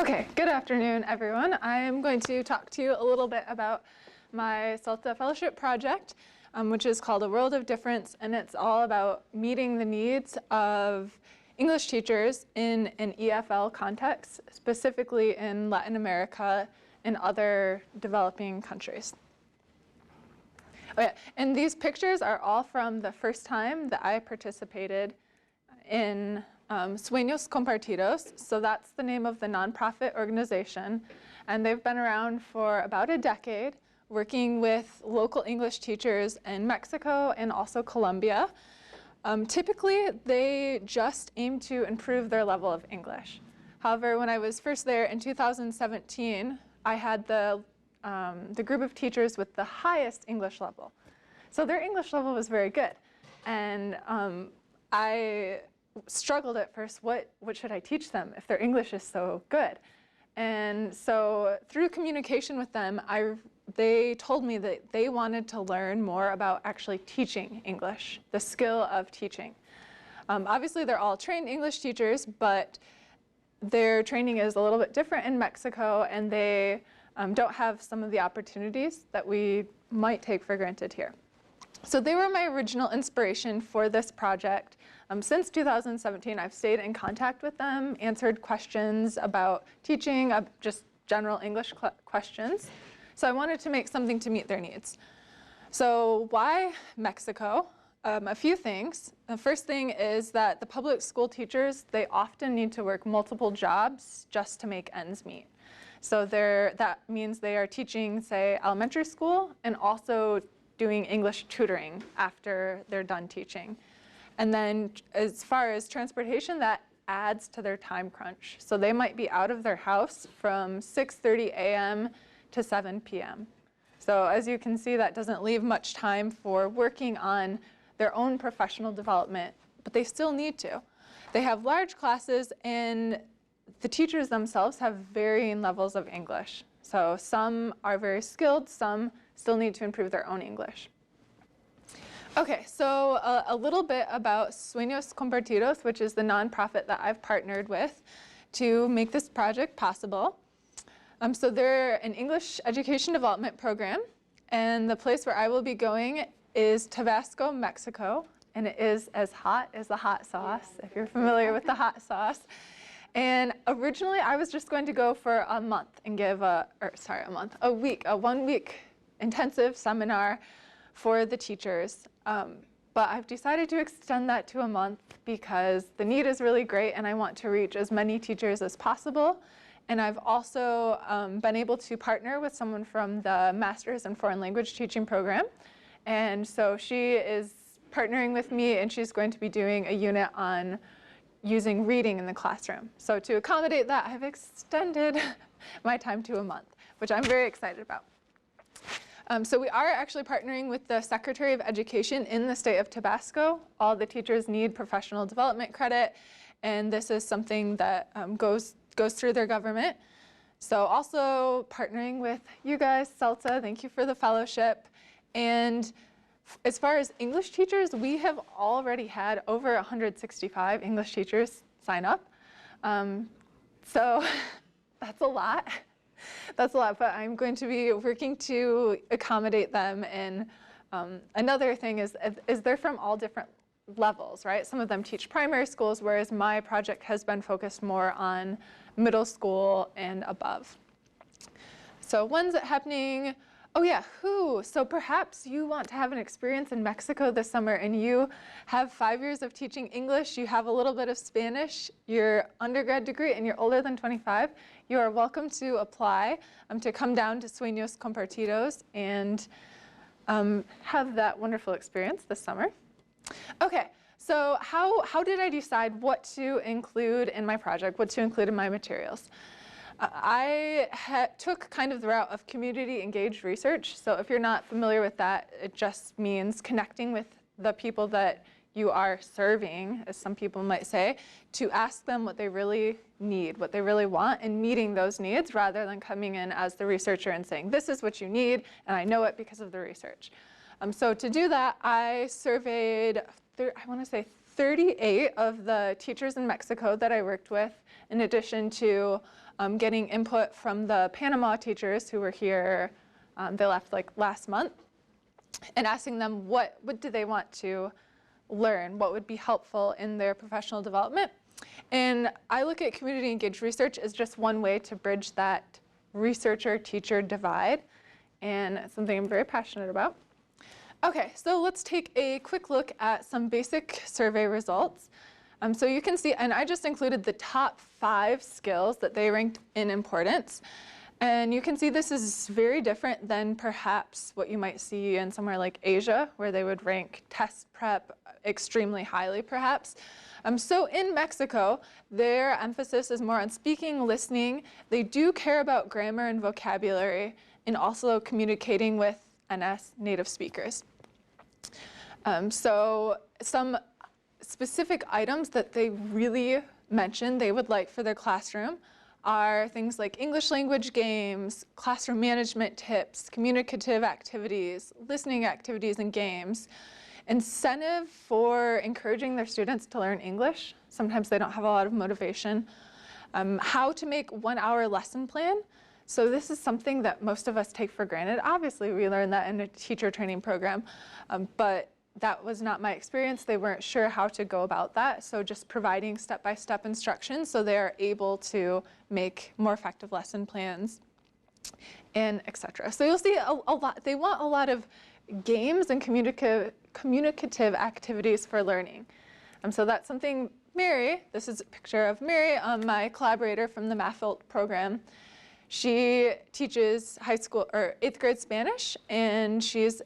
Okay, good afternoon, everyone. I am going to talk to you a little bit about my CeLTA fellowship project, which is called A World of Difference, and it's all about meeting the needs of English teachers in an EFL context, specifically in Latin America and other developing countries. Oh yeah, and these pictures are all from the first time that I participated in Sueños Compartidos. So that's the name of the nonprofit organization, and they've been around for about a decade, working with local English teachers in Mexico and also Colombia. Typically, they just aim to improve their level of English. However, when I was first there in 2017, I had the group of teachers with the highest English level. So their English level was very good. And I struggled at first, what should I teach them if their English is so good? And so through communication with them, they told me that they wanted to learn more about actually teaching English, the skill of teaching. Obviously, they're all trained English teachers, but their training is a little bit different in Mexico, and they don't have some of the opportunities that we might take for granted here. So they were my original inspiration for this project. Since 2017, I've stayed in contact with them, answered questions about teaching, just general English questions. So I wanted to make something to meet their needs. So why Mexico? A few things. The first thing is that the public school teachers, they often need to work multiple jobs just to make ends meet. So that means they are teaching, say, elementary school and also doing English tutoring after they're done teaching. And then as far as transportation, that adds to their time crunch. So they might be out of their house from 6:30 a.m. to 7 p.m. So as you can see, that doesn't leave much time for working on their own professional development, but they still need to. They have large classes, and the teachers themselves have varying levels of English. So some are very skilled, some still need to improve their own English. Okay, so a little bit about Sueños Compartidos, which is the nonprofit that I've partnered with to make this project possible. So they're an English education development program, and the place where I will be going is Tabasco, Mexico, and it is as hot as the hot sauce, if you're familiar with the hot sauce. And originally, I was just going to go for a month and give a 1-week intensive seminar for the teachers. But I've decided to extend that to a month because the need is really great and I want to reach as many teachers as possible. And I've also been able to partner with someone from the Masters in Foreign Language Teaching program. And so she is partnering with me, and she's going to be doing a unit on using reading in the classroom. So to accommodate that, I've extended my time to a month, which I'm very excited about. So we are actually partnering with the Secretary of Education in the state of Tabasco. All the teachers need professional development credit, and this is something that goes through their government. So also partnering with you guys, CeLTA, thank you for the fellowship. And as far as English teachers, we have already had over 165 English teachers sign up. So that's a lot. That's a lot, but I'm going to be working to accommodate them. And another thing is they're from all different levels, right? Some of them teach primary schools, whereas my project has been focused more on middle school and above. So when's it happening? Oh yeah, who? So perhaps you want to have an experience in Mexico this summer and you have 5 years of teaching English, you have a little bit of Spanish, your undergrad degree, and you're older than 25, you are welcome to apply to come down to Sueños Compartidos and have that wonderful experience this summer. Okay, so how did I decide what to include in my project, what to include in my materials? I took kind of the route of community engaged research. So if you're not familiar with that, it just means connecting with the people that you are serving, as some people might say, to ask them what they really need, what they really want, and meeting those needs rather than coming in as the researcher and saying, this is what you need, and I know it because of the research. So to do that, I surveyed, I want to say 38 of the teachers in Mexico that I worked with, in addition to getting input from the Panama teachers who were here. They left like last month, and asking them what do they want to learn, what would be helpful in their professional development. And I look at community engaged research as just one way to bridge that researcher-teacher divide, and it's something I'm very passionate about. Okay, so let's take a quick look at some basic survey results. So you can see, and I just included the top 5 skills that they ranked in importance. And you can see this is very different than perhaps what you might see in somewhere like Asia, where they would rank test prep extremely highly, perhaps. So in Mexico, their emphasis is more on speaking, listening. They do care about grammar and vocabulary, and also communicating with NS native speakers. So some specific items that they really mention they would like for their classroom are things like English language games, classroom management tips, communicative activities, listening activities and games, incentive for encouraging their students to learn English. Sometimes they don't have a lot of motivation. How to make 1-hour lesson plan. So this is something that most of us take for granted. Obviously, we learned that in a teacher training program, but that was not my experience. They weren't sure how to go about that. So just providing step-by-step instructions so they are able to make more effective lesson plans, and etc. So you'll see a lot. They want a lot of games and communicative activities for learning. So that's something Mary, this is a picture of Mary, my collaborator from the MAFLT program. She teaches high school or 8th grade Spanish, and she's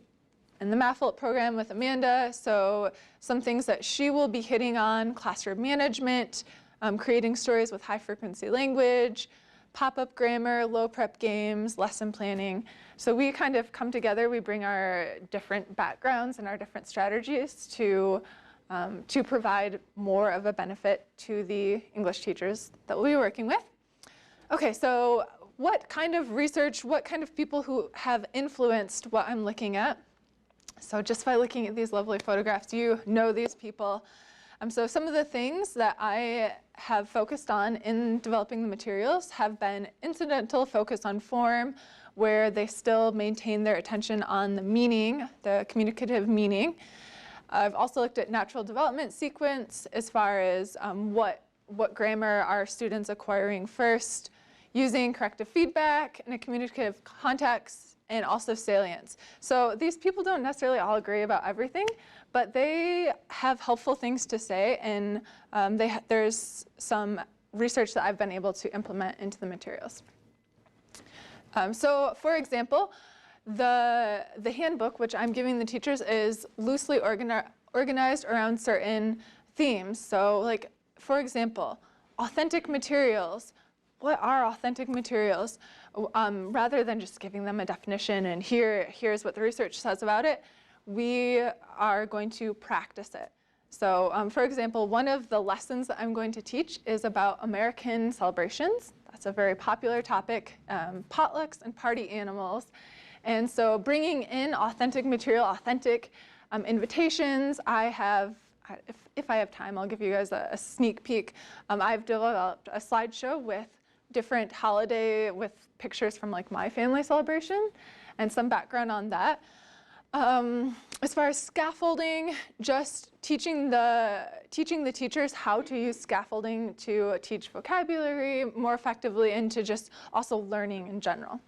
in the MAFLT program with Amanda. So some things that she will be hitting on: classroom management, creating stories with high frequency language, pop-up grammar, low prep games, lesson planning. So we kind of come together, we bring our different backgrounds and our different strategies to provide more of a benefit to the English teachers that we'll be working with. Okay, so what kind of research, what kind of people who have influenced what I'm looking at? So just by looking at these lovely photographs, you know these people. So some of the things that I have focused on in developing the materials have been incidental focus on form, where they still maintain their attention on the meaning, the communicative meaning. I've also looked at natural development sequence as far as what grammar are students acquiring first, using corrective feedback in a communicative context, and also salience. So these people don't necessarily all agree about everything, but they have helpful things to say, and there's some research that I've been able to implement into the materials. So for example, the handbook, which I'm giving the teachers, is loosely organized around certain themes. So like, for example, authentic materials. What are authentic materials? Rather than just giving them a definition and here's what the research says about it, we are going to practice it. So for example, one of the lessons that I'm going to teach is about American celebrations. That's a very popular topic, potlucks and party animals. And so bringing in authentic material, authentic invitations, I have, if I have time, I'll give you guys a sneak peek. I've developed a slideshow with different holiday with pictures from like my family celebration and some background on that. As far as scaffolding, just teaching the teachers how to use scaffolding to teach vocabulary more effectively and to just also learning in general.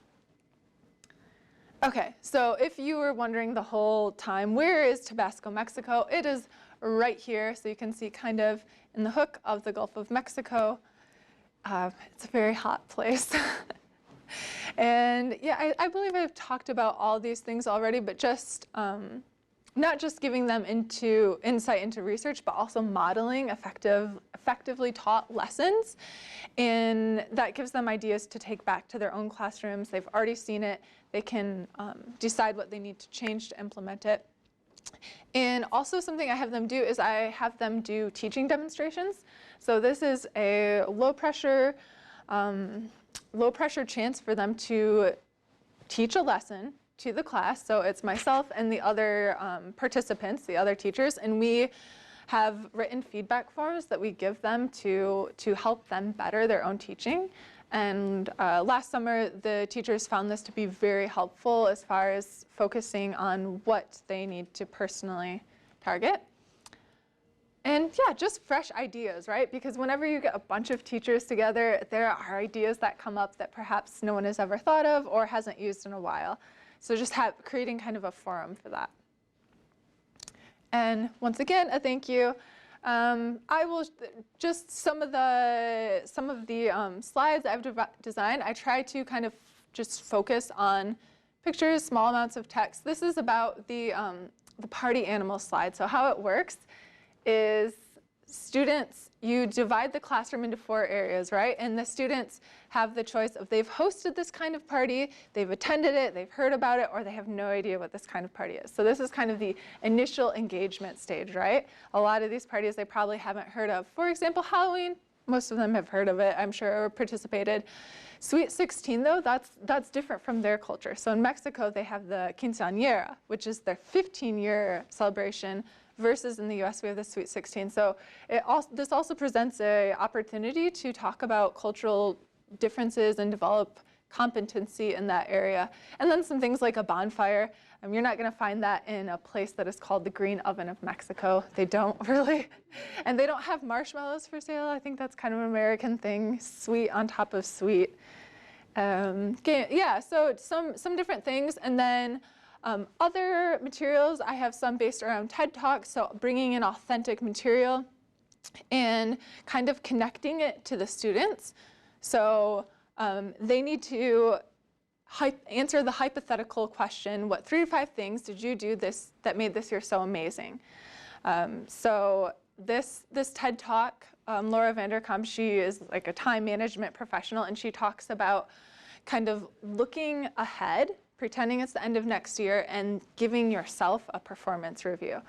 Okay, so if you were wondering the whole time, where is Tabasco, Mexico? It is right here, so you can see kind of in the hook of the Gulf of Mexico. It's a very hot place. And yeah, I believe I've talked about all these things already, but just not just giving them insight into research, but also modeling effectively taught lessons. And that gives them ideas to take back to their own classrooms. They've already seen it. They can decide what they need to change to implement it. And also something I have them do is I have them do teaching demonstrations. So this is a low pressure chance for them to teach a lesson to the class. So it's myself and the other participants, the other teachers, and we have written feedback forms that we give them to help them better their own teaching. And last summer, the teachers found this to be very helpful as far as focusing on what they need to personally target. And yeah, just fresh ideas, right? Because whenever you get a bunch of teachers together, there are ideas that come up that perhaps no one has ever thought of or hasn't used in a while. So just creating kind of a forum for that. And once again, a thank you. I will just some of the slides I've designed. I try to kind of just focus on pictures, small amounts of text. This is about the party animal slide. So how it works is students, you divide the classroom into 4 areas, right? And the students have the choice of they've hosted this kind of party, they've attended it, they've heard about it, or they have no idea what this kind of party is. So this is kind of the initial engagement stage, right? A lot of these parties they probably haven't heard of. For example, Halloween, most of them have heard of it, I'm sure, or participated. Sweet 16, though, that's different from their culture. So in Mexico, they have the quinceañera, which is their 15-year celebration, versus in the US, we have the Sweet 16. So this also presents an opportunity to talk about cultural differences and develop competency in that area. And then some things like a bonfire. You're not going to find that in a place that is called the Green Oven of Mexico. They don't really. And they don't have marshmallows for sale. I think that's kind of an American thing, sweet on top of sweet. Yeah, so some different things. And then other materials, I have some based around TED Talks, so bringing in authentic material and kind of connecting it to the students. So they need to answer the hypothetical question, what 3 to 5 things did you do that made this year so amazing? So this TED Talk, Laura Vanderkamp, she is like a time management professional, and she talks about kind of looking ahead, pretending it's the end of next year, and giving yourself a performance review.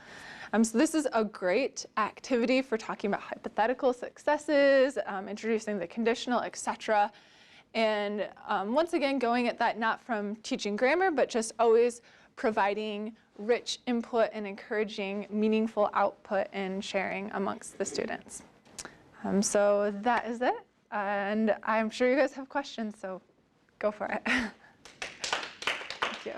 So this is a great activity for talking about hypothetical successes, introducing the conditional, etc. And once again, going at that not from teaching grammar, but just always providing rich input and encouraging meaningful output and sharing amongst the students. So that is it. And I'm sure you guys have questions, so go for it. Thank you.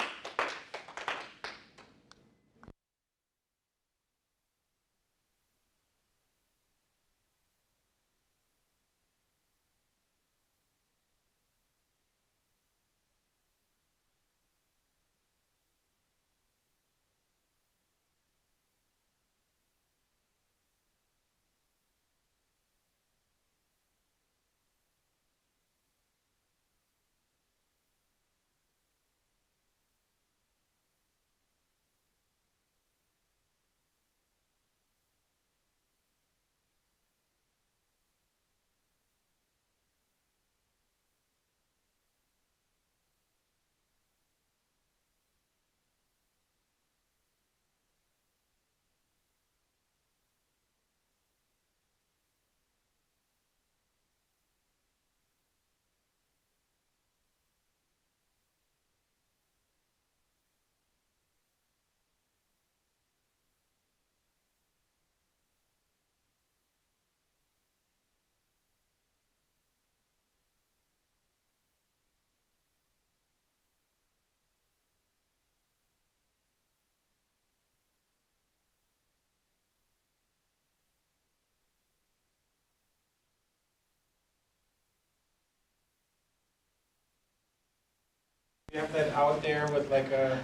You have that out there with like a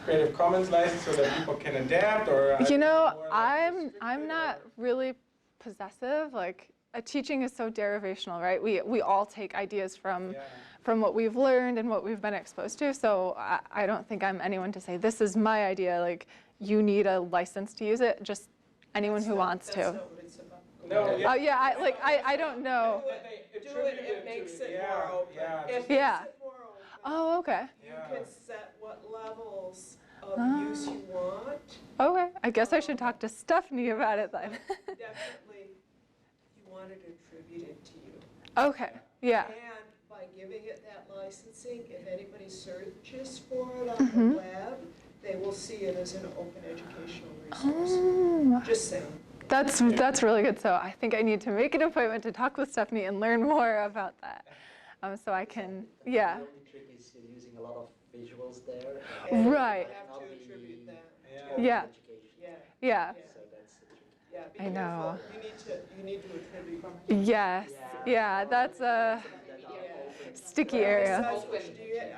Creative Commons license so that people can adapt, or you know, I'm not really possessive. Like teaching is so derivational, right? We all take ideas from what we've learned and what we've been exposed to. So I don't think I'm anyone to say this is my idea. Like you need a license to use it. Just anyone who wants to. That's not what it's about. No, yeah. Yeah, I don't know. Do it makes it more open. Yeah. It makes Yeah. it more open. Oh, okay. You can set what levels of use you want. Okay, I guess I should talk to Stephanie about it then. Definitely, you want it attributed to you. Okay, yeah. And by giving it that licensing, if anybody searches for it on the web, they will see it as an open educational resource. Just saying. That's really good. So I think I need to make an appointment to talk with Stephanie and learn more about that. so I can, The yeah. only trick is you're using a lot of visuals there. And Right. you have to attribute that. Yeah. to- Yeah. Education. Yeah, Yeah, So that's the trick. yeah, be I careful. know. You need to attribute. yes, yeah, that's a That are open. sticky area. Besides which,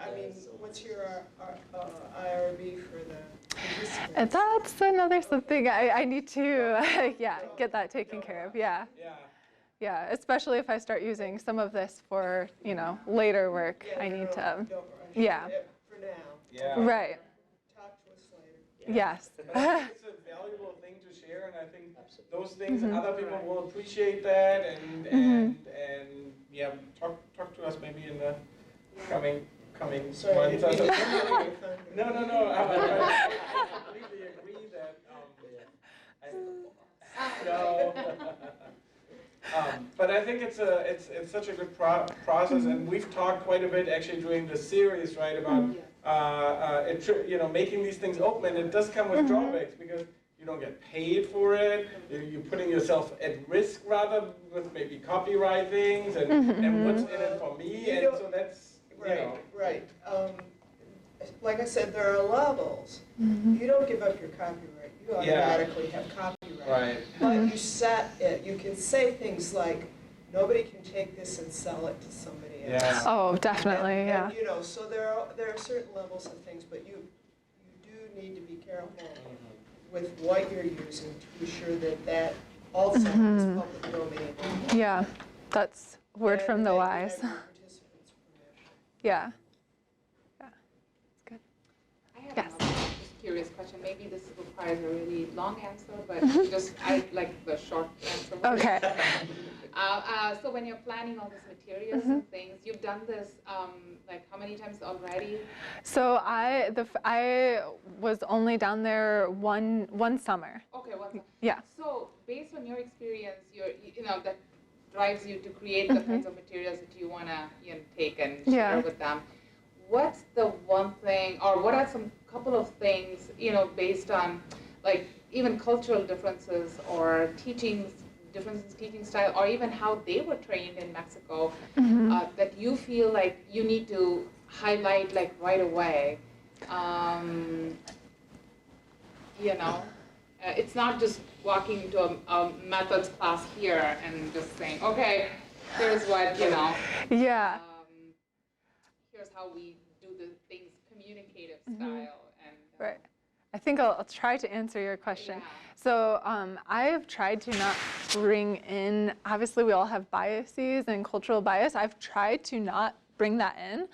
I mean, what's your IRB for the participants? And that's another something I need to, yeah, get that taken care of, yeah. Yeah. Yeah, especially if I start using some of this for, later work, Yeah, I no, need to, don't rush. yeah. For now. Yeah. right, Talk to us later. yes. But I think it's a valuable thing to share, and I think Absolutely. those things, Mhm. other people will appreciate that, and yeah, talk to us maybe in the coming Sorry, months. I didn't mean to steal your thunder. No. I completely agree that. No. But I think it's such a good process, and we've talked quite a bit actually during the series, right, about making these things open, and it does come with drawbacks because you don't get paid for it. You're putting yourself at risk rather with maybe copyright things and what's in it for me, and so that's Right. Like I said, there are levels. You don't give up your copyright. You automatically have copyright. right. But you set it. You can say things like, nobody can take this and sell it to somebody else. Yeah. Oh, definitely, yeah. And, so there are certain levels of things, but you do need to be careful with what you're using to be sure that also is public domain. Yeah, that's word from the And wise. that you have your participants' permission. Yeah. I have Yes. another just curious question. Maybe this requires a really long answer, but just I like the short answer. Okay. So when you're planning all these materials and things, you've done this like how many times already? So I was only down there one summer. Okay, well, Yeah. so based on your experience, that drives you to create the kinds of materials that you wanna take and share Yeah. with them. What's the one thing, or what are some couple of things, based on like even cultural differences or differences in teaching style, or even how they were trained in Mexico, that you feel like you need to highlight like right away? It's not just walking into a methods class here and just saying, okay, here's what, Yeah. here's how we do the things communicative style and Right. I think I'll try to answer your question. Yeah. So I have tried to not bring in, obviously we all have biases and cultural bias. I've tried to not bring that in.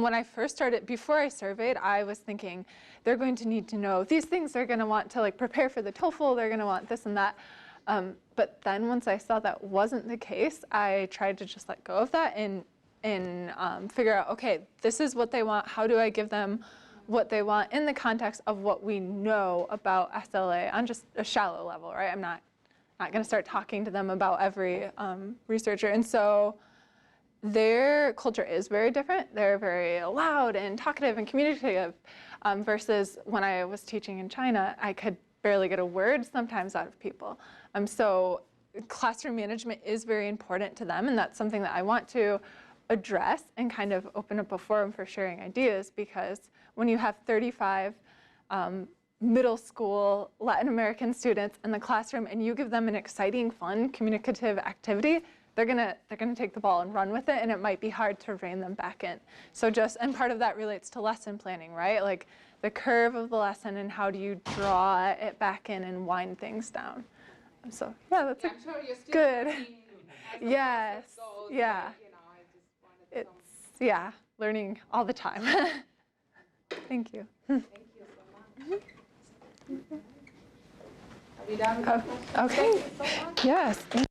When I first started, before I surveyed, I was thinking they're going to need to know these things. They're going to want to like prepare for the TOEFL. They're going to want this and that. But then once I saw that wasn't the case, I tried to just let go of that and figure out, okay, this is what they want. How do I give them what they want in the context of what we know about SLA on just a shallow level, right? I'm not going to start talking to them about every researcher. And so their culture is very different. They're very loud and talkative and communicative versus when I was teaching in China, I could barely get a word sometimes out of people. So classroom management is very important to them, and that's something that I want to address and kind of open up a forum for sharing ideas, because when you have 35 middle school Latin American students in the classroom and you give them an exciting, fun, communicative activity, they're gonna take the ball and run with it, and it might be hard to rein them back in. So and part of that relates to lesson planning, right? Like the curve of the lesson and how do you draw it back in and wind things down. So yeah, that's I'm sure you're still good. learning as the Yes, process goes, yeah. but, I just wanted It's, yeah, learning all the time. Thank you. Thank you so much. Are we done with the questions? Okay. Thank you so much. Yes.